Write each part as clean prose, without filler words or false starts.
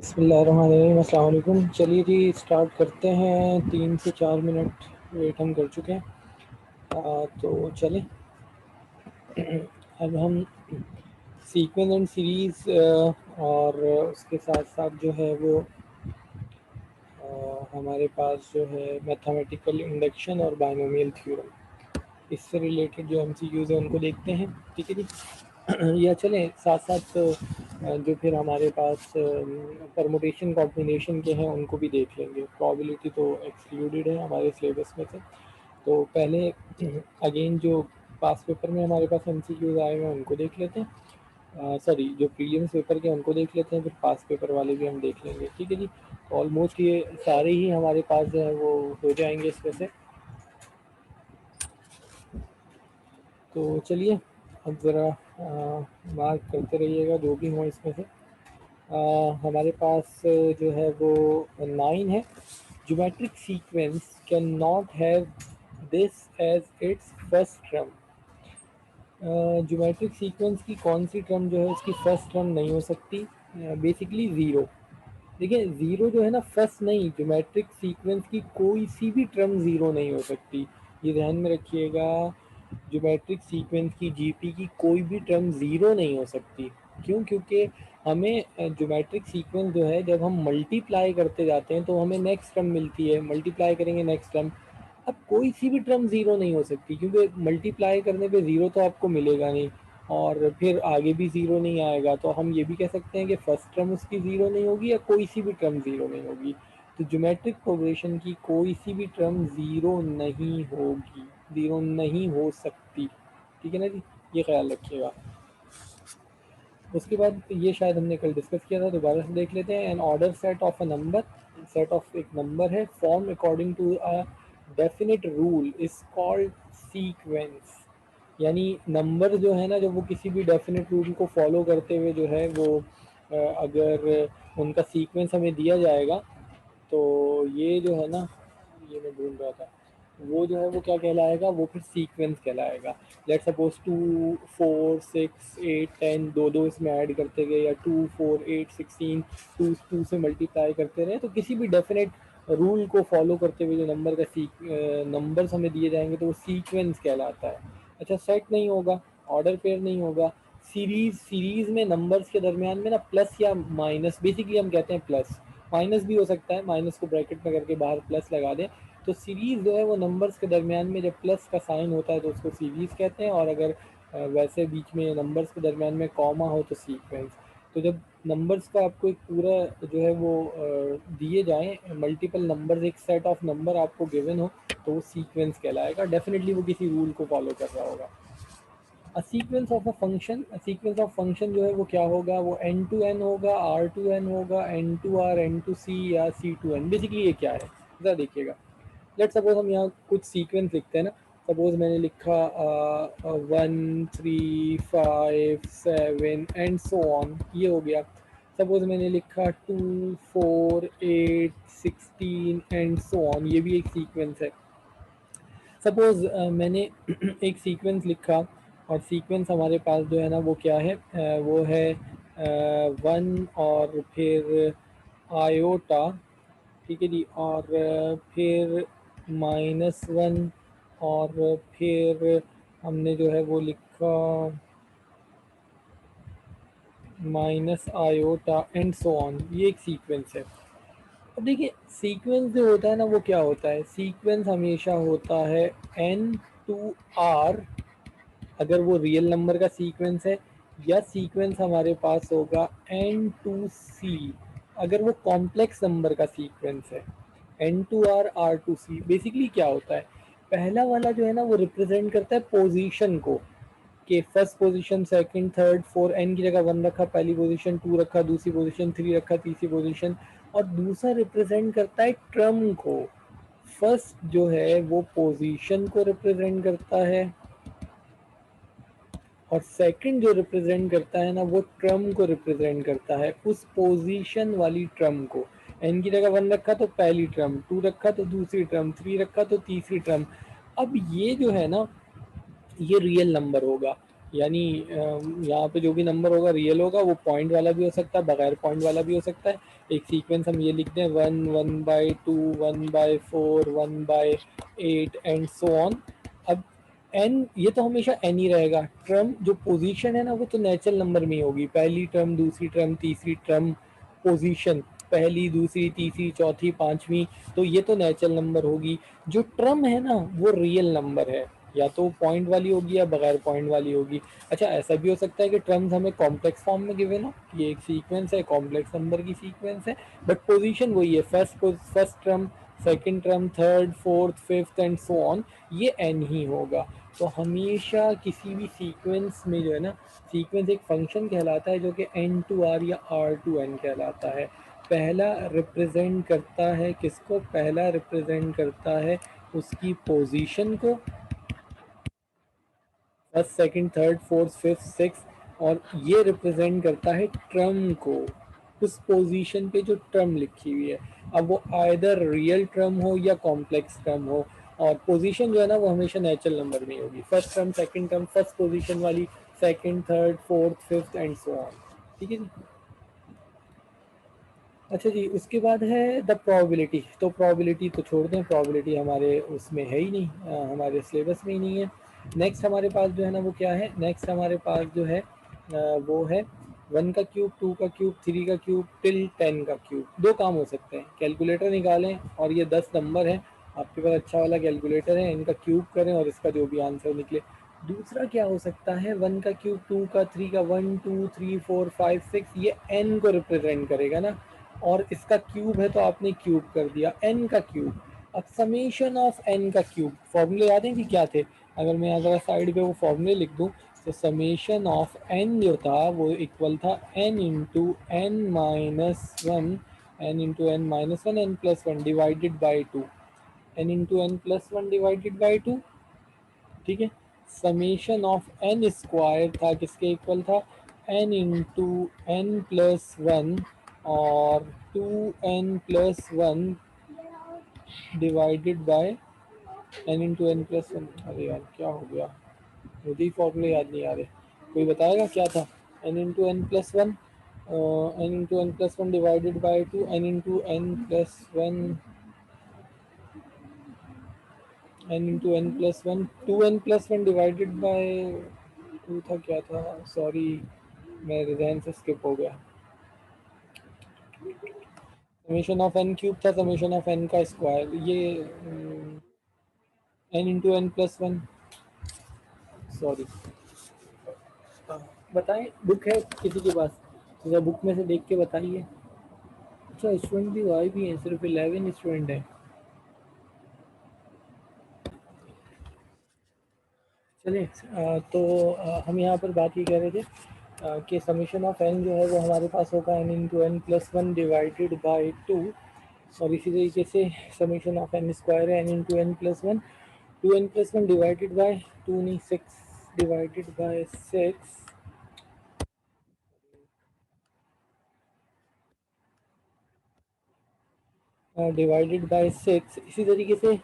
बिस्मिल्लाहिर्रहमानिर्रहीम, अस्सलाम वालेकुम। चलिए जी स्टार्ट करते हैं। 3 से 4 मिनट वेट हम कर चुके हैं। तो चलें। अब हम सीक्वेंस एंड सीरीज़ और उसके साथ साथ जो है वो हमारे पास जो है मैथमेटिकल इंडक्शन और बाइनोमियल थ्योरम, इससे रिलेटेड जो एमसीक्यूज़ हैं उनको देखते हैं। ठीक है जी। या चलें साथ साथ जो फिर हमारे पास परमुटेशन कॉम्बिनेशन के हैं उनको भी देख लेंगे। प्रोबेबिलिटी तो एक्सक्लूडेड है हमारे सिलेबस में से। तो पहले अगेन जो पास पेपर में हमारे पास एमसीक्यूज़ आए हुए हैं उनको देख लेते हैं। सॉरी, जो प्रीलिम्स पेपर के उनको देख लेते हैं, फिर पास पेपर वाले भी हम देख लेंगे। ठीक है जी। ऑलमोस्ट ये सारे ही हमारे पास जो है वो हो जाएंगे इसमें से। तो चलिए अब ज़रा मार्क करते रहिएगा जो भी हो इसमें से। हमारे पास जो है वो 9 है। Geometric sequence cannot have this as its first term. Geometric sequence की कौन सी टर्म जो है उसकी फर्स्ट टर्म नहीं हो सकती? Basically zero. देखिए ज़ीरो जो है ना, फर्स्ट नहीं, ज्योमेट्रिक सीक्वेंस की कोई सी भी टर्म ज़ीरो नहीं हो सकती। ये ध्यान में रखिएगा। ज्योमेट्रिक सीक्वेंस की जीपी की कोई भी टर्म ज़ीरो नहीं हो सकती। क्यों? क्योंकि हमें ज्योमेट्रिक सीक्वेंस जो है जब हम मल्टीप्लाई करते जाते हैं तो हमें नेक्स्ट टर्म मिलती है, मल्टीप्लाई करेंगे नेक्स्ट टर्म। अब कोई सी भी टर्म ज़ीरो नहीं हो सकती क्योंकि मल्टीप्लाई करने पे ज़ीरो तो आपको मिलेगा नहीं और फिर आगे भी ज़ीरो नहीं आएगा। तो हम ये भी कह सकते हैं कि फर्स्ट टर्म उसकी ज़ीरो नहीं होगी या कोई सी भी टर्म ज़ीरो नहीं होगी। तो ज्योमेट्रिक प्रोग्रेशन की कोई सी भी टर्म ज़ीरो नहीं होगी, ज़ीरो नहीं हो सकती। ठीक है ना जी, ये ख्याल रखिएगा। उसके बाद ये शायद हमने कल डिस्कस किया था, दोबारा से देख लेते हैं। An order set of a number, set of एक नंबर है, form according to a definite rule is called sequence. यानी नंबर जो है ना, जब वो किसी भी डेफिनेट रूल को फॉलो करते हुए जो है वो अगर उनका सीक्वेंस हमें दिया जाएगा तो ये जो है ना, ये मैं ढूंढ रहा था, वो जो है वो क्या कहलाएगा? वो फिर सीक्वेंस कहलाएगा। लेट सपोज 2 4 6 8 10 दो दो इसमें ऐड करते गए, या 2 4 8 16 टू टू से मल्टीप्लाई करते रहे, तो किसी भी डेफिनेट रूल को फॉलो करते हुए जो नंबर का नंबर्स हमें दिए जाएंगे तो वो सीक्वेंस कहलाता है। अच्छा, सेट नहीं होगा, ऑर्डर पेयर नहीं होगा। सीरीज में नंबर्स के दरमियान में ना प्लस या माइनस, बेसिकली हम कहते हैं प्लस, माइनस भी हो सकता है, माइनस को ब्रैकेट में करके बाहर प्लस लगा दें। तो सीरीज़ जो है वो नंबर्स के दरमियान में जब प्लस का साइन होता है तो उसको सीरीज़ कहते हैं, और अगर वैसे बीच में नंबर्स के दरमियान में कॉमा हो तो सीक्वेंस। तो जब नंबर्स का आपको एक पूरा जो है वो दिए जाएँ मल्टीपल नंबर्स, एक सेट ऑफ नंबर आपको गिवन हो, तो वो सीक्वेंस कहलाएगा। डेफिनेटली वो किसी रूल को फॉलो कर रहा होगा। Sequence of a function, sequence of function जो है वो क्या होगा? वो एन टू एन होगा, आर टू एन होगा, N to R, N to C, या सी टू एन। बेसिकली ये क्या है ज़रा देखिएगा। लेट सपोज हम यहाँ कुछ सीक्वेंस लिखते हैं ना। सपोज मैंने लिखा 1 3 5 7 एंड सो ऑन, ये हो गया। सपोज मैंने लिखा 2 4 8 16 एंड सो ऑन, ये भी एक सीक्वेंस है। सपोज मैंने एक सीक्वेंस लिखा, और सीक्वेंस हमारे पास जो है ना वो क्या है? वो है 1 और फिर आयोटा। ठीक है जी। और फिर -1, और फिर हमने जो है वो लिखा minus iota and so on, ये एक सीक्वेंस है। अब देखिए सीक्वेंस जो होता है ना वो क्या होता है? सीक्वेंस हमेशा होता है एन टू आर, अगर वो रियल नंबर का सीक्वेंस है, या सीक्वेंस हमारे पास होगा एन टू सी अगर वो कॉम्प्लेक्स नंबर का सीक्वेंस है। N to R, R to C, basically क्या होता है? पहला वाला जो है ना वो रिप्रेजेंट करता है पोजीशन को, कि first position, second, third, four, N की जगह 1 रखा पहली पोजीशन, 2 रखा दूसरी पोजीशन, 3 रखा तीसरी पोजीशन। और दूसरा रिप्रेजेंट करता है ट्रम को। फर्स्ट जो है वो पोजीशन को रिप्रेजेंट करता है, और सेकंड जो रिप्रेजेंट करता है ना वो ट्रम को रिप्रेजेंट करता है, उस पोजीशन वाली ट्रम को। एन की जगह 1 रखा तो पहली ट्रम, 2 रखा तो दूसरी ट्रम, 3 रखा तो तीसरी ट्रम। अब ये जो है ना ये रियल नंबर होगा। यानी यहाँ पे जो भी नंबर होगा रियल होगा, वो पॉइंट वाला भी हो सकता है, बगैर पॉइंट वाला भी हो सकता है। एक सीक्वेंस हम ये लिख दें 1, 1/2, 1/4, 1/8 एंड सो ऑन। अब एन, ये तो हमेशा एन ही रहेगा। टर्म जो पोजीशन है ना, वो तो नेचुरल नंबर में ही होगी, पहली टर्म, दूसरी टर्म, तीसरी टर्म, पोजीशन पहली, दूसरी, तीसरी, चौथी, पांचवी, तो ये तो नेचुरल नंबर होगी। जो ट्रम है ना, वो रियल नंबर है, या तो पॉइंट वाली होगी या बगैर पॉइंट वाली होगी। अच्छा, ऐसा भी हो सकता है कि ट्रम्स हमें कॉम्प्लेक्स फॉर्म में गिवन हो, ये एक सीक्वेंस है, कॉम्प्लेक्स नंबर की सीक्वेंस है, बट पोजीशन वही है, first term, second term, third, fourth, fifth and so on, ये एन ही होगा। तो हमेशा किसी भी सीक्वेंस में जो है ना, सीक्वेंस एक फंक्शन कहलाता है जो कि एन टू आर या आर टू एन कहलाता है। पहला रिप्रेजेंट करता है किसको? पहला रिप्रेजेंट करता है उसकी पोजीशन को, first, second, third, fourth, fifth, six, और ये रिप्रेजेंट करता है ट्रम को, उस पोजीशन पे जो ट्रम लिखी हुई है। अब वो आइदर रियल ट्रम हो या कॉम्प्लेक्स ट्रम हो, और पोजीशन जो है ना वो हमेशा नेचुरल नंबर में होगी, first term, second term, first position वाली, second, third, fourth, fifth and so on. ठीक है जी। अच्छा जी, उसके बाद है द प्रोबेबिलिटी। तो प्रोबेबिलिटी तो छोड़ दें, प्रोबेबिलिटी हमारे उसमें है ही नहीं, हमारे सिलेबस में ही नहीं है। नेक्स्ट हमारे पास जो है ना वो क्या है? नेक्स्ट हमारे पास जो है वो है 1 का क्यूब, 2 का क्यूब, 3 का क्यूब टिल 10 का क्यूब। दो काम हो सकते हैं, कैलकुलेटर निकालें और ये 10 नंबर है, आपके पास अच्छा वाला कैलकुलेटर है, इनका क्यूब करें और इसका जो भी आंसर निकले। दूसरा क्या हो सकता है? 1 का क्यूब, 2 का, 3 का, 1, 2, 3, 4, 5, 6, ये n को रिप्रेजेंट करेगा ना, और इसका क्यूब है तो आपने क्यूब कर दिया, n का क्यूब। अब समेशन ऑफ n का क्यूब, फॉर्मूले याद है कि क्या थे? अगर मैं यहाँ जरा साइड पे वो फॉर्मूले लिख दूँ, तो समेशन ऑफ n जो था वो इक्वल था n into n minus one, n N plus one divided by two, n into N plus one divided by two. ठीक है। समेशन ऑफ एन स्क्वायर था किसके इक्वल था? N into N plus one और two N plus one divided by N into N plus one. अरे यार क्या हो गया, मुझे ही फॉर्मूले याद नहीं आ रहे, कोई बताएगा क्या था? N into N plus one, N into N plus one divided by two, N into N plus one, N into N plus one, two N plus one divided by two था, क्या था? सॉरी, मेरे जहन से स्किप हो गया। Summation of N cube था, समेशन ऑफ एन का स्क्वायर, ये N into N plus one. Sorry, बताएं, बुक है किसी के पास? जरा बुक में से देख के बताइए। अच्छा, स्टूडेंट भी आए भी हैं, सिर्फ 11 स्टूडेंट हैं। चलिए, तो हम यहाँ पर बात ये कह रहे थे कि समीशन ऑफ एन जो है वो हमारे पास होगा N into N plus one divided by two, और इसी तरीके से समीशन ऑफ एन स्क्वायर है N into N plus one, two N plus one divided by two, नहीं, six divided by six divided by six. इसी तरीके से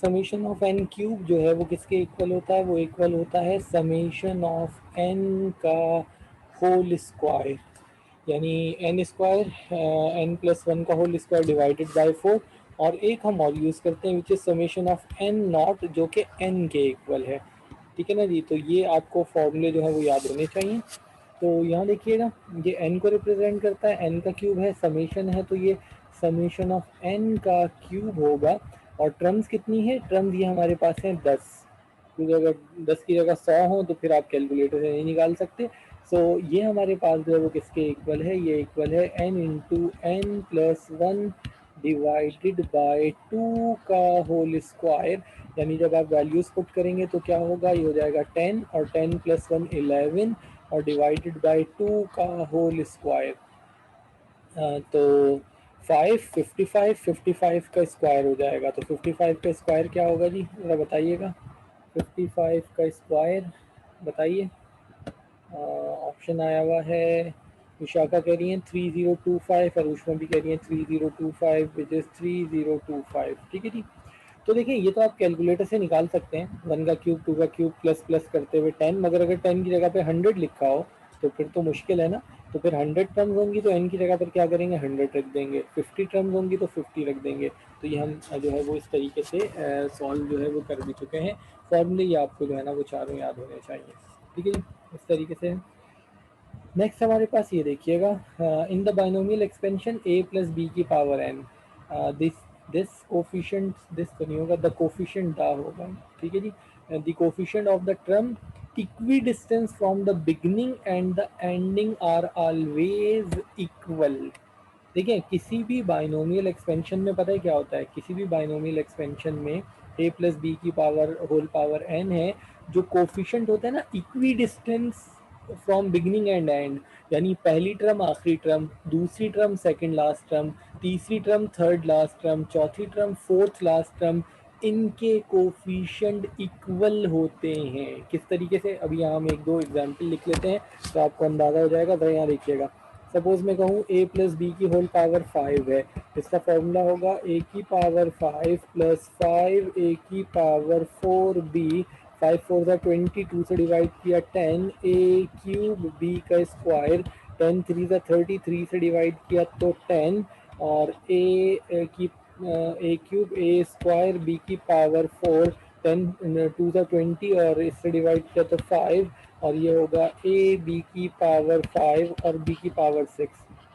summation of N cube जो है वो किसके इक्वल होता है? वो इक्वल होता है समीशन ऑफ एन का होल स्क्वायर, यानी N square, N plus one का whole square divided by four. और एक हम और यूज़ करते हैं which is summation of N naught, जो कि एन के इक्वल है। ठीक है ना जी, तो ये आपको फॉर्मूले जो है वो याद होने चाहिए। तो यहाँ देखिएगा, ये एन को रिप्रेजेंट करता है, एन का क्यूब है, समेशन है, तो ये समेशन ऑफ एन का क्यूब होगा। और ट्रम्स कितनी है? ट्रम्स ये हमारे पास हैं 10, क्योंकि अगर 10 की जगह 100 हो तो फिर आप कैलकुलेटर से नहीं निकाल सकते। सो ये हमारे पास जो है वो किसके इक्वल है? ये इक्वल है N into N plus one divided by two का होल स्क्वायर। यानी जब आप वैल्यूज पुट करेंगे तो क्या होगा? ये हो जाएगा 10, और 10 प्लस वन 11, और डिवाइडेड बाय टू का होल स्क्वायर। तो 55 55 का स्क्वायर हो जाएगा, तो 55 का स्क्वायर क्या होगा जी, ज़रा बताइएगा। 55 का स्क्वायर बताइए। ऑप्शन आया हुआ है, विशाखा कह रही है 3025, और उष्मा भी कह रही है 3025, विच इज़ 3025। ठीक है जी। तो देखिए ये तो आप कैलकुलेटर से निकाल सकते हैं, 1 का क्यूब 2 का क्यूब प्लस प्लस करते हुए 10, मगर अगर 10 की जगह पे 100 लिखा हो तो फिर तो मुश्किल है ना। तो फिर 100 टर्म्स होंगी तो n की जगह पर क्या करेंगे, 100 रख देंगे, 50 टर्म्स होंगी तो 50 रख देंगे। तो ये हम जो है वो इस तरीके से सॉल्व जो है वो कर भी चुके हैं। फॉर्मूले ये आपको जो है ना वो चारों याद होने चाहिए, ठीक है जी, इस तरीके से। नेक्स्ट हमारे पास ये देखिएगा, in the binomial expansion a plus B की power n, this this coefficient, this तो नहीं होगा, द कोफिशिएंट दा होगा, ठीक है जी। The coefficient of the term equidistant from the beginning and the ending are always equal. देखिए किसी भी बाइनोमियल एक्सपेंशन में पता है क्या होता है, किसी भी बाइनोमियल एक्सपेंशन में a प्लस बी की पावर होल पावर n है, जो कोफिशिएंट होता है ना equi distance from beginning and and, यानी पहली टर्म आखिरी टर्म, दूसरी टर्म सेकंड लास्ट टर्म, तीसरी टर्म थर्ड लास्ट टर्म, चौथी टर्म फोर्थ लास्ट टर्म, इनके कोफिशिएंट इक्वल होते हैं। किस तरीके से, अभी यहाँ हम एक दो एग्जाम्पल लिख लेते हैं तो आपको अंदाजा हो जाएगा। तो यहाँ देखिएगा, सपोज मैं कहूँ a प्लस बी की होल पावर 5 है, इसका फॉर्मूला होगा a की पावर 5 प्लस 5 a की पावर 4b, 5 4 सा 20, 2 से डिवाइड किया 10, a क्यूब b का स्क्वायर, 10 3 सा 30, 3 से डिवाइड किया तो 10, और a cube a square b की पावर 4, 10 2 सा 20 और इससे डिवाइड किया तो 5, और ये होगा a b की पावर 5 और b की पावर 6।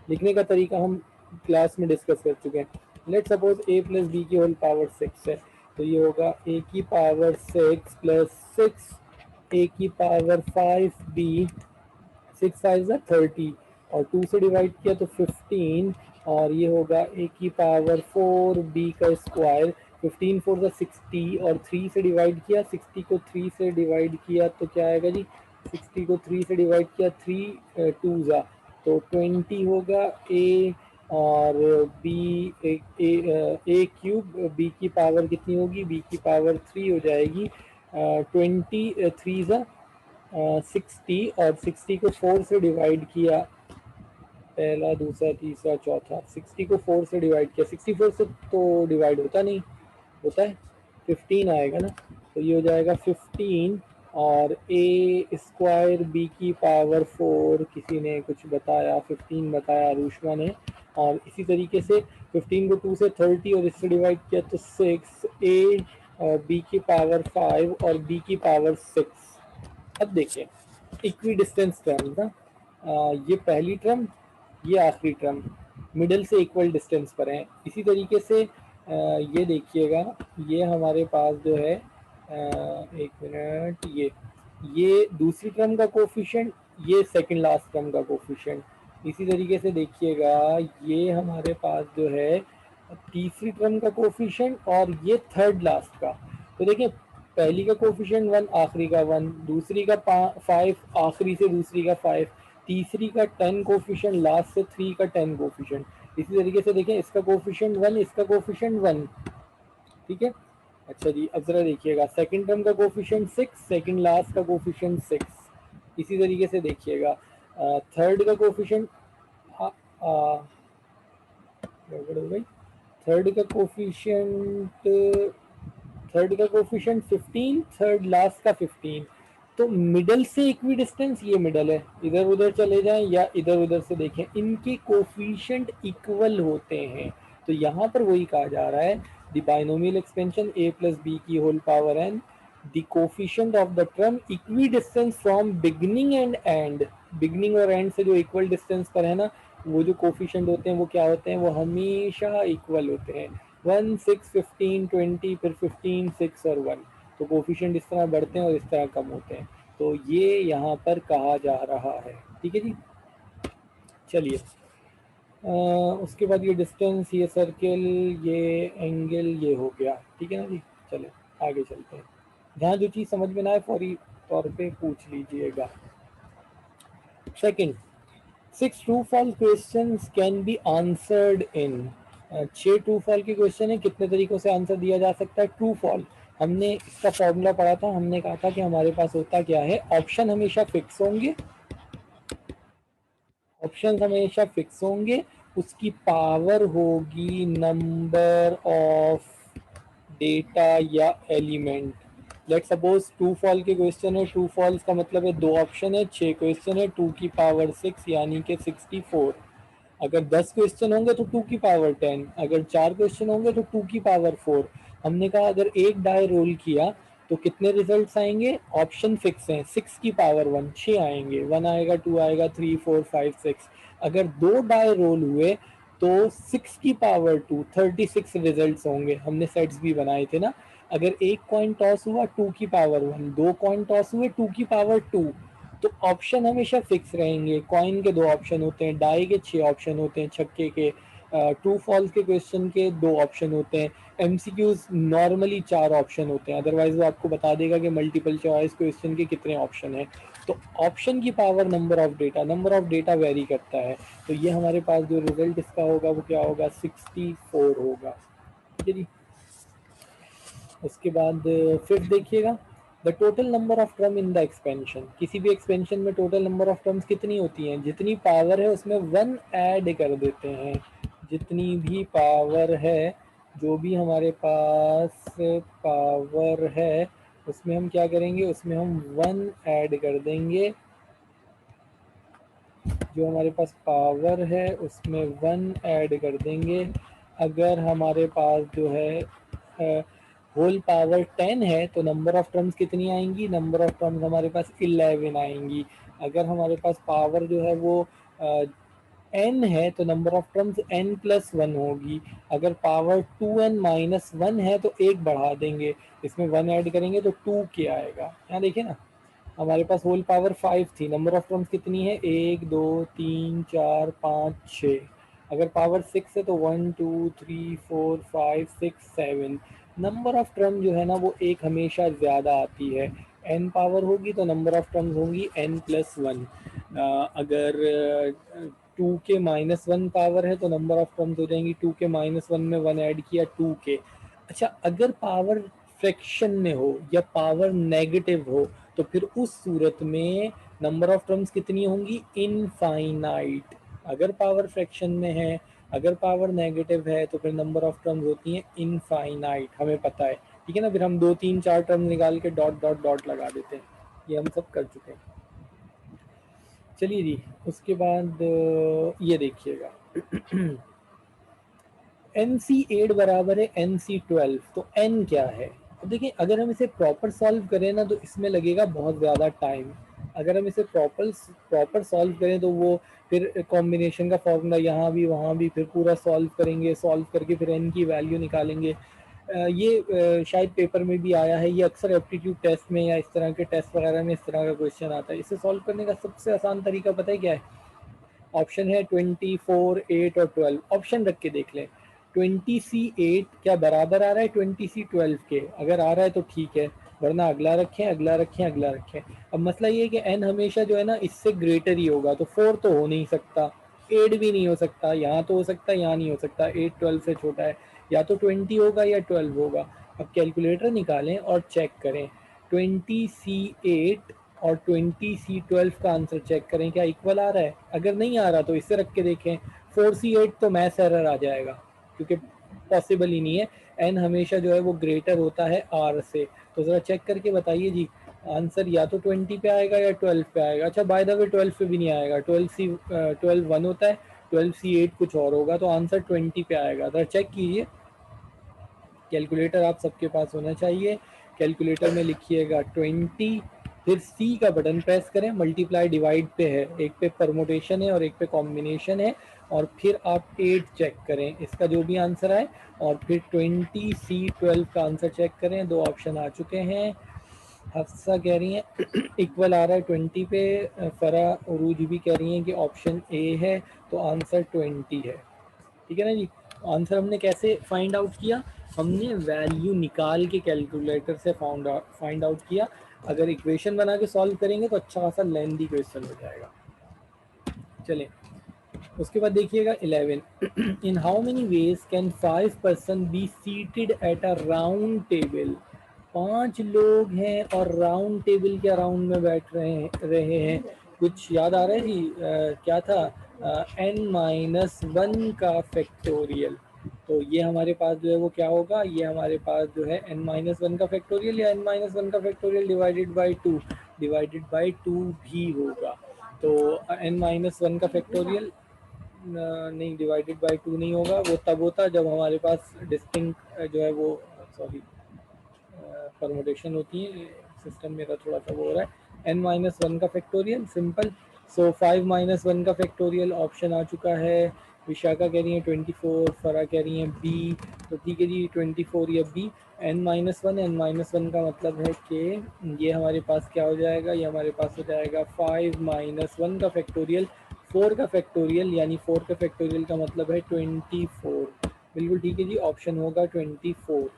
लिखने का तरीका हम क्लास में डिस्कस कर चुके हैं। Let suppose a plus B की होल पावर 6 है, तो ये होगा a की पावर 6 प्लस 6 a की पावर 5b, 6 5 30 और 2 से डिवाइड किया तो 15, और ये होगा a की पावर 4 b का स्क्वायर, 15 4 का 60 और 3 से डिवाइड किया, 60 को 3 से डिवाइड किया तो क्या आएगा जी, 60 को 3 से डिवाइड किया 3 2 जा तो 20 होगा a, और b ए क्यूब b की पावर कितनी होगी, b की पावर 3 हो जाएगी, 20 3 जा 60 और 60 को 4 से डिवाइड किया, पहला दूसरा तीसरा चौथा, 60 को 4 से डिवाइड किया, 64 से तो डिवाइड होता नहीं, होता है 15 आएगा ना, तो ये हो जाएगा 15, और ए स्क्वायर बी की पावर 4, किसी ने कुछ बताया 15 बताया रूशमा ने, और इसी तरीके से 15 को 2 से 30 और इससे डिवाइड किया तो 6, ए बी की पावर 5 और बी की पावर 6। अब देखिए इक्वी डिस्टेंस टर्म ना, ये पहली टर्म ये आखिरी टर्म मिडल से इक्वल डिस्टेंस पर है। इसी तरीके से ये देखिएगा, ये हमारे पास जो है एक मिनट, ये दूसरी टर्म का कोफिशिएंट, ये सेकंड लास्ट टर्म का कोफिशिएंट। इसी तरीके से देखिएगा, ये हमारे पास जो है तीसरी टर्म का कोफिशिएंट और ये थर्ड लास्ट का। तो देखिए पहली का कोफिशिएंट 1 आखिरी का 1, दूसरी का 5 आखिरी से दूसरी का 5, तीसरी का 10 कोफिशिएंट लास्ट से 3 का 10 कोफिशिएंट। इसी तरीके से देखें इसका कोफिशिएंट 1, इसका कोफिशिएंट 1, ठीक है। अच्छा जी अब जरा देखिएगा, सेकंड टर्म का कोफिशिएंट 6, सेकंड लास्ट का कोफिशिएंट 6। इसी तरीके से देखिएगा थर्ड का कोफिशिएंट गड़बड़ हो गई, थर्ड का कोफिशिएंट थर्ड का कोफिशिएंट 15, थर्ड लास्ट का 15। तो मिडल से इक्वी डिस्टेंस ये मिडल है, इधर उधर चले जाएं या इधर उधर से देखें, इनके कोफिशिएंट इक्वल होते हैं। तो यहाँ पर वही कहा जा रहा है, the binomial expansion a plus B की whole power n, the coefficient of the term equidistant from beginning and end, beginning और एंड से जो इक्वल डिस्टेंस पर है ना, वो जो कोफिशिएंट होते हैं वो क्या होते हैं, वो हमेशा इक्वल होते हैं। 1 6 15 20 फिर 15 6 और 1, तो कोफिशिएंट इस तरह बढ़ते हैं और इस तरह कम होते हैं। तो ये यहाँ पर कहा जा रहा है, ठीक है जी। चलिए उसके बाद ये डिस्टेंस, ये सर्किल, ये एंगल, ये हो गया, ठीक है ना जी। चले आगे चलते हैं, जहाँ जो चीज़ समझ में ना आए फौरी तौर पे पूछ लीजिएगा। Second, 6 true false questions can be answered in, 6 true fall के क्वेश्चन है, कितने तरीकों से आंसर दिया जा सकता है ट्रू फॉल। हमने इसका फॉर्मूला पढ़ा था, हमने कहा था कि हमारे पास होता क्या है, ऑप्शन हमेशा फिक्स होंगे, ऑप्शन हमेशा फिक्स होंगे, उसकी पावर होगी नंबर ऑफ डेटा या element. Let suppose true fall के क्वेश्चन है, ट्रू फॉल्स का मतलब है दो ऑप्शन है, 6 क्वेश्चन है, 2 की पावर 6 यानी कि 64। अगर 10 क्वेश्चन होंगे तो 2 की पावर 10, अगर 4 क्वेश्चन होंगे तो 2 की पावर 4। हमने कहा अगर एक डाई रोल किया तो कितने रिजल्ट्स आएंगे, ऑप्शन फिक्स हैं, 6 की पावर 1 6 आएंगे, 1 आएगा, 2 आएगा, 3 4 5 6। अगर दो डाई रोल हुए तो 6 की पावर 2 36 रिजल्ट्स होंगे, हमने सेट्स भी बनाए थे ना। अगर एक कॉइन टॉस हुआ 2 की पावर 1, दो कॉइन टॉस हुए 2 की पावर 2। तो ऑप्शन हमेशा फिक्स रहेंगे, कॉइन के दो ऑप्शन होते हैं, डाई के 6 ऑप्शन होते हैं, छक्के के, ट्रू फॉल्स के क्वेश्चन के दो ऑप्शन होते हैं, एमसीक्यूज नॉर्मली 4 ऑप्शन होते हैं, अदरवाइज वो आपको बता देगा कि मल्टीपल चॉइस क्वेश्चन के कितने ऑप्शन हैं। तो ऑप्शन की power number of data very करता है। तो ये हमारे पास जो रिजल्ट इसका होगा वो क्या होगा, 64 होगा। ठीक है जी। उसके बाद फिर देखिएगा, the total number of term in the expansion. किसी भी एक्सपेंशन में टोटल नंबर ऑफ टर्म्स कितनी होती हैं, जितनी पावर है उसमें 1 ऐड कर देते हैं। जितनी भी पावर है, जो भी हमारे पास पावर है उसमें हम क्या करेंगे, उसमें हम 1 ऐड कर देंगे। जो हमारे पास पावर है उसमें 1 ऐड कर देंगे। अगर हमारे पास जो है होल पावर 10 है तो नंबर ऑफ टर्म्स कितनी आएंगी, नंबर ऑफ टर्म्स हमारे पास 11 आएंगी। अगर हमारे पास पावर जो है वो n है तो नंबर ऑफ टर्म्स n+1 होगी। अगर पावर 2n-1 है तो एक बढ़ा देंगे, इसमें 1 ऐड करेंगे तो 2 के आएगा। यहाँ देखिए ना, हमारे पास होल पावर 5 थी, नंबर ऑफ टर्म्स कितनी है, 1 2 3 4 5 6। अगर पावर 6 है तो 1 2 3 4 5 6 7। नंबर ऑफ टर्म जो है ना वो एक हमेशा ज़्यादा आती है, n पावर होगी तो नंबर ऑफ टर्म्स होंगी n+1। अगर 2 के-1 पावर है तो नंबर ऑफ टर्म्स हो जाएंगी 2 के-1 में 1 ऐड किया 2 के। अच्छा, अगर पावर फ्रैक्शन में हो या पावर नेगेटिव हो तो फिर उस सूरत में नंबर ऑफ टर्म्स कितनी होंगी, इनफाइनाइट। अगर पावर फ्रैक्शन में है, अगर पावर नेगेटिव है तो फिर नंबर ऑफ टर्म्स होती हैं इनफाइनाइट, हमें पता है। ठीक है ना, फिर हम 2 3 4 टर्म निकाल के डॉट डॉट डॉट लगा देते हैं, ये हम सब कर चुके हैं। चलिए जी, उसके बाद ये देखिएगा NC8 बराबर है NC12, तो n क्या है। तो देखिए, अगर हम इसे प्रॉपर सॉल्व करें ना तो इसमें लगेगा बहुत ज़्यादा टाइम। अगर हम इसे प्रॉपर सॉल्व करें तो वो फिर कॉम्बिनेशन का फॉर्मूला यहाँ भी वहाँ भी, फिर पूरा सॉल्व करेंगे, सॉल्व करके फिर n की वैल्यू निकालेंगे। ये शायद पेपर में भी आया है, ये अक्सर एप्टीट्यूड टेस्ट में या इस तरह के टेस्ट वगैरह में इस तरह का क्वेश्चन आता है। इसे सॉल्व करने का सबसे आसान तरीका पता है क्या है, ऑप्शन है 24 8 और 12, ऑप्शन रख के देख लें। 20C8 क्या बराबर आ रहा है 20C12 के, अगर आ रहा है तो ठीक है, वरना अगला रखें अगला रखें अगला रखें। अब मसला ये है कि n हमेशा जो है ना इससे ग्रेटर ही होगा, तो 4 तो हो नहीं सकता, 8 भी नहीं हो सकता, यहाँ तो हो सकता है यहाँ नहीं हो सकता, 8 12 से छोटा है, या तो 20 होगा या 12 होगा। अब कैलकुलेटर निकालें और चेक करें, 20C8 और 20C12 का आंसर चेक करें क्या इक्वल आ रहा है। अगर नहीं आ रहा तो इससे रख के देखें, 4C8 तो मैथ्स एरर आ जाएगा क्योंकि पॉसिबल ही नहीं है, n हमेशा जो है वो ग्रेटर होता है r से। तो ज़रा चेक करके बताइए जी, आंसर या तो 20 पे आएगा या 12 पे आएगा। अच्छा, बाय द वे 12 पे भी नहीं आएगा, 12 1 होता है, 12C8 कुछ और होगा, तो आंसर 20 पे आएगा। ज़रा चेक कीजिए, कैलकुलेटर आप सबके पास होना चाहिए। कैलकुलेटर में लिखिएगा 20, फिर सी का बटन प्रेस करें, मल्टीप्लाई डिवाइड पे है, एक पे परमोटेशन है और एक पे कॉम्बिनेशन है, और फिर आप 8 चेक करें, इसका जो भी आंसर आए, और फिर 20C12 का आंसर चेक करें। दो ऑप्शन आ चुके हैं, हफ्सा कह रही हैं इक्वल आ रहा है 20 पे, फरा उरूज भी कह रही हैं कि ऑप्शन ए है, तो आंसर 20 है। ठीक है ना जी। आंसर हमने कैसे फाइंड आउट किया, हमने वैल्यू निकाल के कैलकुलेटर से फाइंड आउट किया। अगर इक्वेशन बना के सॉल्व करेंगे तो अच्छा खासा लेंथी क्वेश्चन हो जाएगा। चलें, उसके बाद देखिएगा 11, in how many ways can 5 person be seated at a round table. 5 लोग हैं और राउंड टेबल के अराउंड में बैठ रहे हैं। कुछ याद आ रहा है जी, क्या था, n-1 का फैक्टोरियल। तो ये हमारे पास जो है वो क्या होगा, ये हमारे पास जो है n-1 का फैक्टोरियल या n-1 का फैक्टोरियल डिवाइडेड बाई टू भी होगा। तो n-1 का फैक्टोरियल नहीं, डिवाइडेड बाई टू नहीं होगा, वो तब होता जब हमारे पास डिस्टिंक्ट जो है वो, सॉरी, परमुटेशन होती है, सिस्टम मेरा थोड़ा सा वो हो रहा है। n-1 का फैक्टोरियल सिंपल। सो 5-1 का फैक्टोरियल ऑप्शन आ चुका है। विशाखा कह रही है 24, फरा कह रही है बी। तो ठीक है जी, 24 या बी। n-1 का मतलब है कि ये हमारे पास क्या हो जाएगा, ये हमारे पास हो जाएगा 5-1 का फैक्टोरियल, 4 का फैक्टोरियल, यानी 4 का फैक्टोरियल का मतलब है 24। बिल्कुल ठीक है जी, ऑप्शन होगा 24।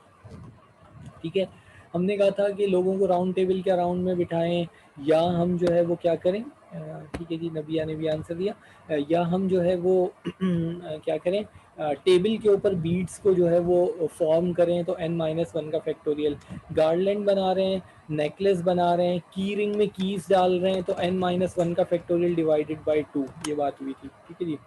ठीक है, हमने कहा था कि लोगों को राउंड टेबल के राउंड में बिठाएं, या हम जो है वो क्या करें, ठीक है जी, नबिया ने भी आंसर दिया, या हम जो है वो क्या करें, टेबल के ऊपर बीड्स को जो है वो फॉर्म करें। तो n-1 का फैक्टोरियल, गार्लैंड बना रहे हैं, नेकलेस बना रहे हैं, की रिंग में कीज डाल रहे हैं, तो n-1 का फैक्टोरियल डिवाइडेड बाई 2, ये बात हुई थी। ठीक है जी,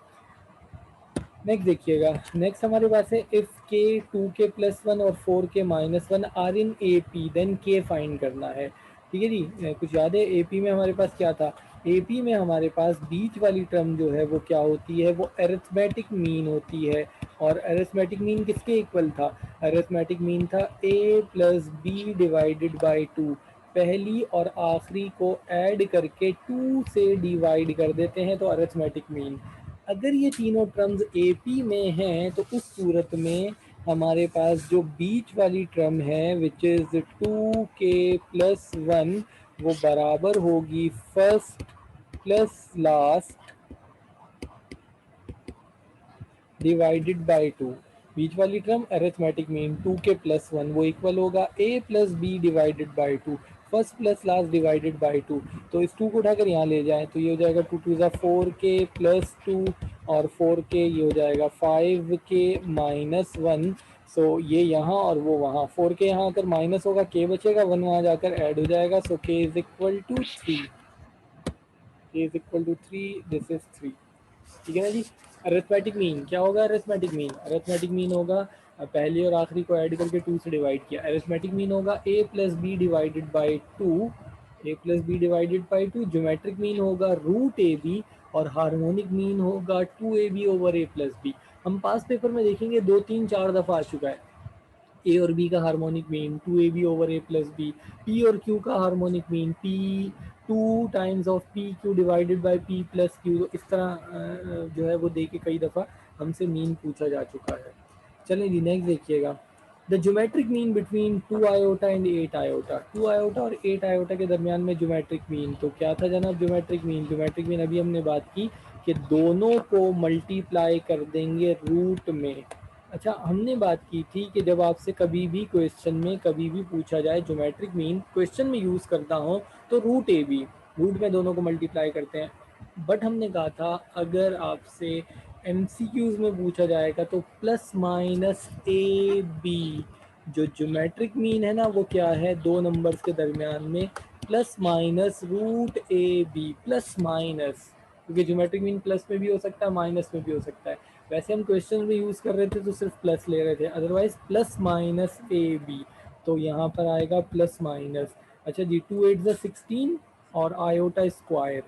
नेक्स्ट देखिएगा, नेक्स्ट हमारे पास है इफ के 2k+1 और 4k-1 are in A P then K find करना है। ठीक है जी, कुछ याद है एपी में हमारे पास क्या था, एपी में हमारे पास बीच वाली टर्म जो है वो क्या होती है, वो अरिथमेटिक मीन होती है। और अरिथमेटिक मीन किसके इक्वल था, अरिथमेटिक मीन था a plus B divided by 2। पहली और आखिरी को ऐड करके 2 से डिवाइड कर देते हैं, तो अरिथमेटिक मीन। अगर ये तीनों टर्म्स एपी में हैं तो उस सूरत में हमारे पास जो बीच वाली टर्म है विच इज 2k+1, वो बराबर होगी first plus last divided by 2। बीच वाली टर्म अरिथमेटिक मीन 2k+1, वो इक्वल होगा a plus B divided by 2, first plus last divided by 2। तो इस 2 को उठाकर यहाँ ले जाएं तो ये हो जाएगा 2 2 4k+2, और 4k ये हो जाएगा 5k-1। सो ये यहाँ और वो वहाँ, 4k यहाँ आकर माइनस होगा, k बचेगा, 1 वहाँ जाकर ऐड हो जाएगा। So k is equal to 3, k is equal to 3, this is 3। ठीक है ना जी। अरिथमेटिक मीन क्या होगा, अरिथमेटिक मीन, अरिथमेटिक मीन होगा पहले और आखिरी को ऐड करके 2 से डिवाइड किया। अरिथमेटिक मीन होगा a plus B divided by 2, a plus B divided by 2। Geometric mean होगा रूट ए बी, और हार्मोनिक मीन होगा 2ab over a plus B. हम पास पेपर में देखेंगे 2 3 4 दफ़ा आ चुका है। ए और बी का harmonic mean 2ab over a plus B, P और क्यू का harmonic mean P 2 times of P Q divided by P plus Q. तो इस तरह जो है वो दे के कई दफ़ा हमसे मीन पूछा जा चुका है। चलिए जी, नेक्स्ट देखिएगा, the geometric mean between 2 iota and 8 iota. 2 iota और 8 आयोटा के दरमियान में ज्योमेट्रिक मीन तो क्या था जनाब, ज्योमेट्रिक मीन, ज्योमेट्रिक मीन अभी हमने बात की कि दोनों को मल्टीप्लाई कर देंगे रूट में। अच्छा, हमने बात की थी कि जब आपसे कभी भी क्वेश्चन में कभी भी पूछा जाए ज्योमेट्रिक मीन क्वेश्चन में यूज़ करता हो तो रूट ए बी, रूट में दोनों को मल्टीप्लाई करते हैं। बट हमने कहा था अगर आपसे एमसीक्यूज में पूछा जाएगा तो प्लस माइनस ए बी, जो ज्योमेट्रिक मीन है ना वो क्या है, दो नंबर्स के दरमियान में plus minus root A B, plus minus, क्योंकि ज्योमेट्रिक मीन प्लस में भी हो सकता है माइनस में भी हो सकता है। वैसे हम क्वेश्चन में यूज़ कर रहे थे तो सिर्फ प्लस ले रहे थे, otherwise plus minus A B, तो यहाँ पर आएगा प्लस माइनस। अच्छा जी, 2 8 16 और आयोटा स्क्वायर,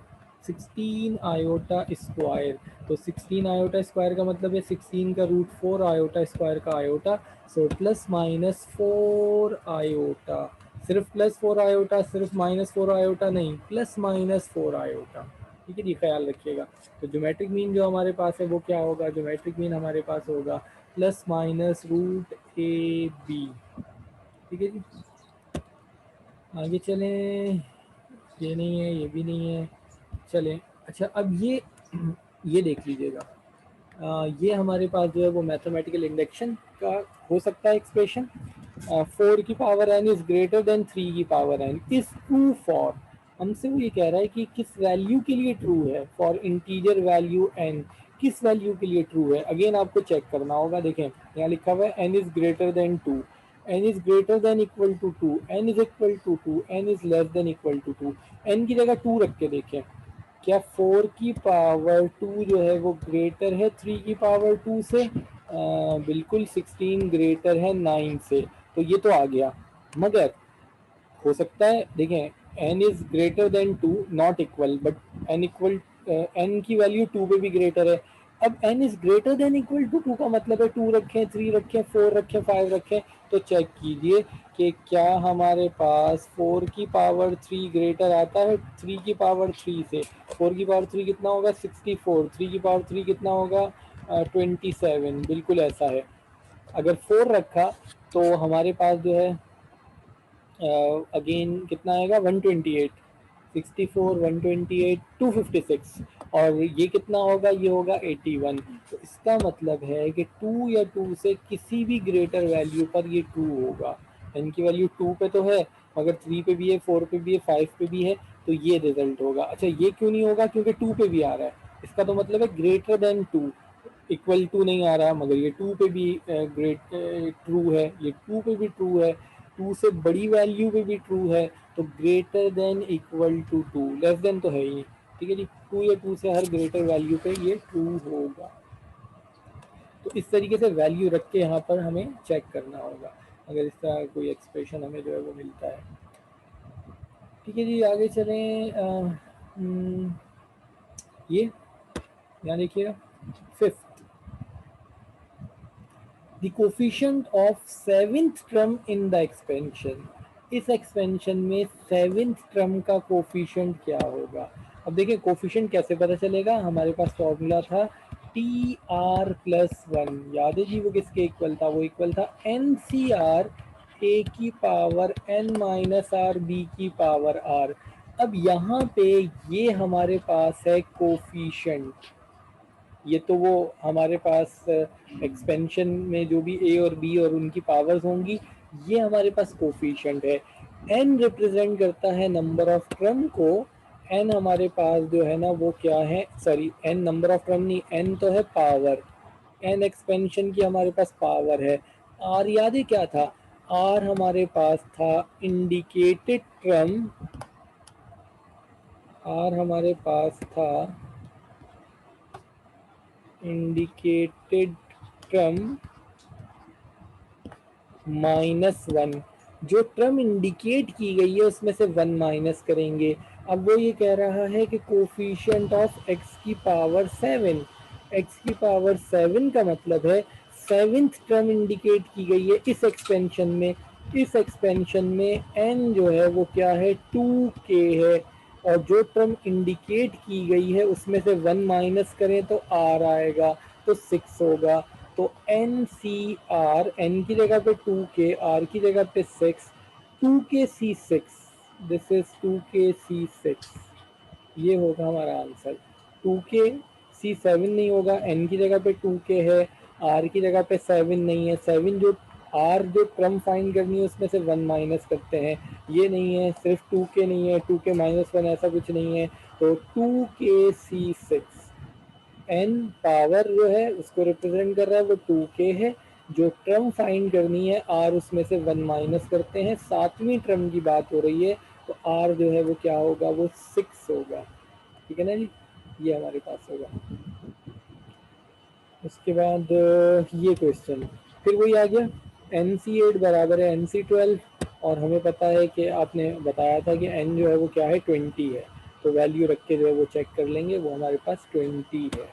16 आयोटा स्क्वायर, तो 16 आयोटा स्क्वायर का मतलब है 16 का रूट 4, आयोटा स्क्वायर का iota. So plus minus 4 iota, सिर्फ प्लस 4 आयोटा, सिर्फ माइनस 4 आयोटा नहीं, प्लस माइनस 4 आयोटा। ठीक है जी, ख्याल रखिएगा। तो ज्योमेट्रिक मीन जो हमारे पास है वो क्या होगा, ज्योमेट्रिक मीन हमारे पास होगा plus minus root A B. ठीक है जी, आगे चलें, ये नहीं है, ये भी नहीं है, चलें। अच्छा, अब ये देख लीजिएगा, ये हमारे पास जो है वो मैथमेटिकल इंडक्शन का हो सकता है एक्सप्रेशन, 4 की power n is greater then 3 की power n is true for, हमसे वो ये कह रहा है कि किस वैल्यू के लिए ट्रू है, फॉर इंटीजर वैल्यू n, किस वैल्यू के लिए ट्रू है। अगेन आपको चेक करना होगा, देखें यहाँ लिखा हुआ है n is greater than 2, n is greater than equal to 2, n is equal to 2, n is less than equal to 2, n की जगह 2 रख के देखें, क्या 4 की पावर 2 जो है वो ग्रेटर है 3 की पावर 2 से, बिल्कुल 16 ग्रेटर है 9 से, तो ये तो आ गया। मगर हो सकता है देखें n is greater than 2 not equal, but n equal n की वैल्यू 2 पे भी ग्रेटर है। अब n is greater than equal to 2 का मतलब है 2 रखें, 3 रखें, 4 रखें, 5 रखें, तो चेक कीजिए कि क्या हमारे पास 4 की पावर 3 ग्रेटर आता है 3 की पावर 3 से। 4 की पावर 3 कितना होगा 64, 3 की पावर 3 कितना होगा 27, बिल्कुल ऐसा है। अगर 4 रखा तो हमारे पास जो है अगेन कितना आएगा 128, 64, 128, 256, और ये कितना होगा ये होगा 81। तो इसका मतलब है कि 2 या 2 से किसी भी ग्रेटर वैल्यू पर ये ट्रू होगा। n की वैल्यू 2 पे तो है, मगर 3 पे भी है, 4 पे भी है, 5 पे भी है, तो ये रिजल्ट होगा। अच्छा ये क्यों नहीं होगा, क्योंकि 2 पे भी आ रहा है, इसका तो मतलब है ग्रेटर देन 2। इक्वल टू नहीं आ रहा, मगर ये 2 पे भी ग्रेट ट्रू है, ये 2 पे भी ट्रू है, 2 से बड़ी वैल्यू पे भी ट्रू है, तो greater than equal to 2, less than तो है ही। ठीक है जी, 2 या 2 से हर ग्रेटर वैल्यू पे ये ट्रू होगा। तो इस तरीके से वैल्यू रख के यहाँ पर हमें चेक करना होगा अगर इस तरह कोई एक्सप्रेशन हमें जो है वो मिलता है। ठीक है जी, आगे चलें। ये यहाँ देखिएगा, fifth, the coefficient of seventh term in the expansion. इस एक्सपेंशन में सेवेंथ टर्म का कोफिशिएंट क्या होगा। अब देखिए कोफिशिएंट कैसे पता चलेगा, हमारे पास फॉर्मूला था टी आर प्लस वन, याद है जी वो किसके इक्वल था, वो इक्वल था एन सी आर ए की power N minus R B की पावर आर। अब यहाँ पे ये हमारे पास है कोफिशिएंट, ये तो वो हमारे पास एक्सपेंशन में जो भी ए और बी और उनकी पावर्स होंगी, ये हमारे पास कोफिशिएंट है। एन रिप्रेजेंट करता है नंबर ऑफ टर्म को, एन हमारे पास जो है ना वो क्या है, sorry N number of term नहीं, एन तो है पावर, एन एक्सपेंशन की हमारे पास पावर है। आर याद है क्या था, आर हमारे पास था इंडिकेटेड टर्म, आर हमारे पास था इंडिकेटेड टर्म -1। जो टर्म इंडिकेट की गई है उसमें से 1 माइनस करेंगे। अब वो ये कह रहा है कि कोफिशिएंट ऑफ x की पावर 7, x की पावर 7 का मतलब है सेवेंथ टर्म इंडिकेट की गई है इस एक्सपेंशन में। इस एक्सपेंशन में n जो है वो क्या है 2k है, और जो टर्म इंडिकेट की गई है उसमें से 1 माइनस करें तो r आएगा, तो 6 होगा। तो एन सी आर, एन की जगह पे 2k, आर की जगह पे 6, 2k C6, this is 2k C6, ये होगा हमारा आंसर। 2k C7 नहीं होगा, एन की जगह पे 2k है, आर की जगह पे 7 नहीं है, 7 जो आर जो क्रम फाइंड करनी है उसमें से 1 माइनस करते हैं, ये नहीं है, सिर्फ 2k नहीं है, 2k-1 ऐसा कुछ नहीं है, तो 2k C6। एन पावर जो है उसको रिप्रेजेंट कर रहा है वो 2k है, जो टर्म फाइंड करनी है आर उसमें से 1 माइनस करते हैं, सातवीं टर्म की बात हो रही है, तो आर जो है वो क्या होगा, वो 6 होगा। ठीक है ना जी, ये हमारे पास होगा। उसके बाद ये क्वेश्चन फिर वही आ गया, NC8 बराबर है NC12, और हमें पता है कि आपने बताया था कि n जो है वो क्या है 20 है, तो वैल्यू रख के जो है वो चेक कर लेंगे, वो हमारे पास 20 है।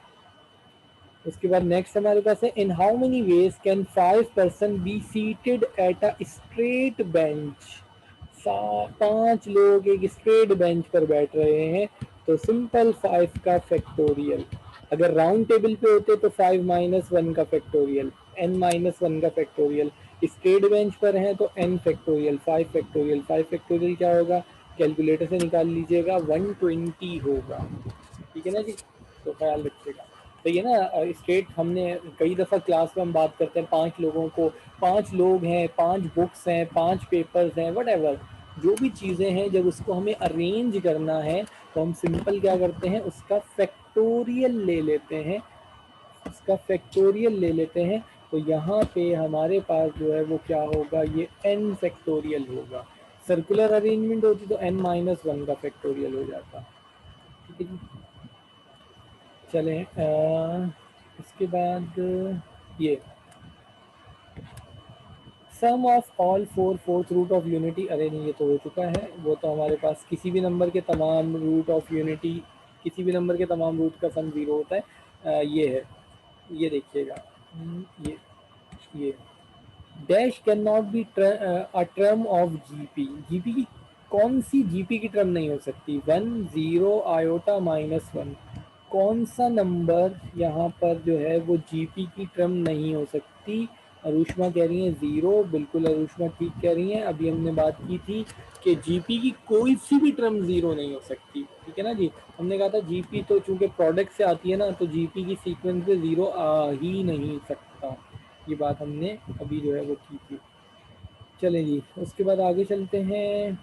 उसके बाद नेक्स्ट हमारे पास है, in how many ways can 5 person be seated at a straight bench. 5 लोग एक स्ट्रेट बेंच पर बैठ रहे हैं, तो सिंपल 5 का फैक्टोरियल, अगर राउंड टेबल पे होते तो 5-1 का फैक्टोरियल, n-1 का फैक्टोरियल, स्ट्रेट बेंच पर हैं तो n फैक्टोरियल, 5 फैक्टोरियल, 5 फैक्टोरियल क्या होगा, कैलकुलेटर से निकाल लीजिएगा 120 होगा। ठीक है ना जी, तो ख्याल रखिएगा। तो ये ना स्टेट हमने कई दफ़ा क्लास में हम बात करते हैं 5 लोगों को, 5 लोग हैं, 5 बुक्स हैं, 5 पेपर्स हैं, वट एवर जो भी चीज़ें हैं, जब उसको हमें अरेंज करना है तो हम सिंपल क्या करते हैं, उसका फैक्टोरियल ले लेते हैं, उसका फैक्टोरियल ले लेते हैं। तो यहाँ पे हमारे पास जो है वो क्या होगा, ये n फैक्टोरियल होगा। सर्कुलर अरेंजमेंट होती तो n-1 का फैक्टोरियल हो जाता। ठीक है जी, चलें इसके बाद ये sum of all four fourth root of unity, अरे नहीं ये तो हो चुका है, वो तो हमारे पास किसी भी नंबर के तमाम रूट ऑफ यूनिटी, किसी भी नंबर के तमाम रूट का सम जीरो होता है। ये है, ये देखिएगा, ये dash can not be a term of GP. GP की कौन सी जीपी की टर्म नहीं हो सकती? 1 0 आयोटा -1, कौन सा नंबर यहाँ पर जो है वो जीपी की टर्म नहीं हो सकती? अरुष्मा कह रही है 0, बिल्कुल अरुष्मा ठीक कह रही है। अभी हमने बात की थी कि जीपी की कोई सी भी टर्म 0 नहीं हो सकती, ठीक है ना जी। हमने कहा था जीपी तो चूंकि प्रोडक्ट से आती है ना, तो जीपी की सीक्वेंस में 0 आ ही नहीं सकता। ये बात हमने अभी जो है वो की थी। चलें जी, उसके बाद आगे चलते हैं।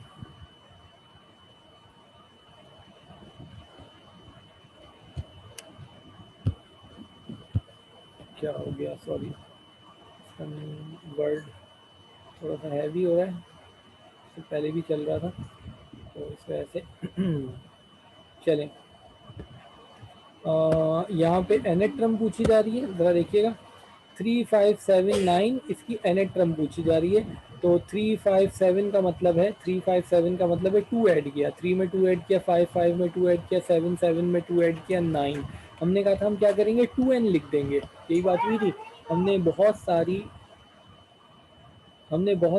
क्या हो गया, सॉरी, वर्ड थोड़ा सा हैवी हो रहा है, इससे पहले भी चल रहा था तो इस वजह से। चलें, यहाँ पे एनेट ट्रम पूछी जा रही है, ज़रा देखिएगा। 3579 इसकी एनेट ट्रम पूछी जा रही है। तो 357 का मतलब है, 357 का मतलब है 2 ऐड किया, 3 में 2 ऐड किया, 5 5 में 2 ऐड किया, 7 7 में 2 ऐड किया, 9। हमने कहा था हम क्या करेंगे, 2n लिख देंगे, यही बात हुई थी। हमने बहुत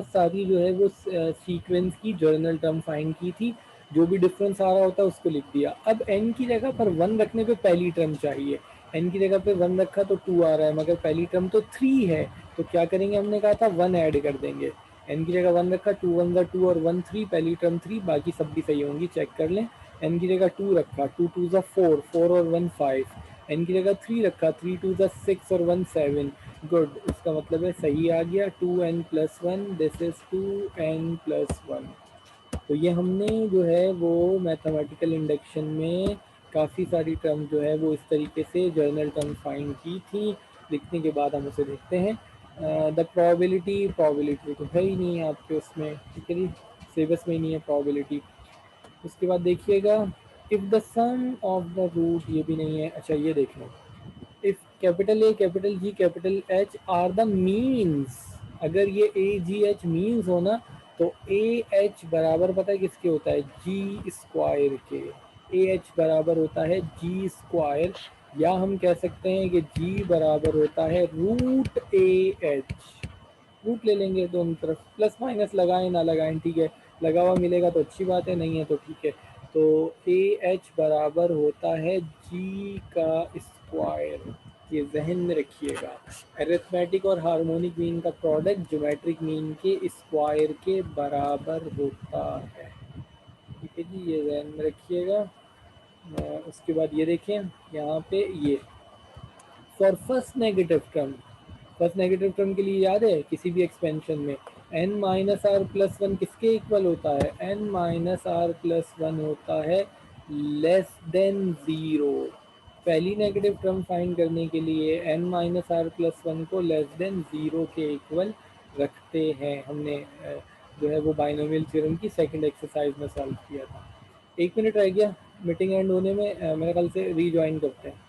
सारी जो है वो सीक्वेंस की जर्नल टर्म फाइंड की थी, जो भी डिफरेंस आ रहा होता है उसको लिख दिया। अब n की जगह पर 1 रखने पे पहली टर्म चाहिए, n की जगह पे 1 रखा तो 2 आ रहा है, मगर पहली टर्म तो 3 है, तो क्या करेंगे, हमने कहा था 1 ऐड कर देंगे। n की जगह 1 रखा, 2 1 2 और 1 3, पहली टर्म 3, बाकी सब भी सही होंगी, चेक कर लें। n की जगह 2 रखा, 2 2 4, 4 और 1 5। n की जगह 3 रखा, 3 2 6 और 1 7। गुड, इसका मतलब है सही आ गया, 2n+1, दिस इज 2n+1। तो ये हमने जो है वो मैथमेटिकल इंडक्शन में काफ़ी सारी टर्म जो है वो इस तरीके से जर्नल टर्म फाइंड की थी। लिखने के बाद हम उसे देखते हैं। द प्रोबेबिलिटी तो है ही नहीं आपके उसमें, ठीक है जी, सिलेबस में ही नहीं है प्रोबेबिलिटी। उसके बाद देखिएगा, if the sum of the root, ये भी नहीं है। अच्छा ये देख लो, if capital A capital G capital H are the means, अगर ये ए जी एच मीन्स हो ना, तो ए एच बराबर पता है किसके होता है, जी स्क्वायर के। ए एच बराबर होता है जी स्क्वायर, या हम कह सकते हैं कि जी बराबर होता है रूट ए एच। रूट ले लेंगे दोनों तरफ, प्लस माइनस लगाएं ना लगाएं, ठीक है, लगा हुआ मिलेगा तो अच्छी बात है, नहीं है तो ठीक है। तो ए एच बराबर होता है जी का स्क्वायर, ये जहन में रखिएगा। अरिथमेटिक और हार्मोनिक मीन का प्रोडक्ट ज्योमेट्रिक मीन के स्क्वायर के बराबर होता है, ठीक है जी, ये जहन में रखिएगा। उसके बाद ये देखें यहाँ पे, ये for first negative term, first negative term के लिए याद है किसी भी एक्सपेंशन में n-r+1 किसके इक्वल होता है, n-r+1 होता है लेस देन 0। पहली नेगेटिव टर्म फाइंड करने के लिए n-r+1 को लेस देन 0 के इक्वल रखते हैं। हमने जो है वो बाइनोमियल थ्योरम की सेकंड एक्सरसाइज में सॉल्व किया था। 1 मिनट रह गया मीटिंग एंड होने में, मेरे ख्याल से रीजॉइन करते हैं।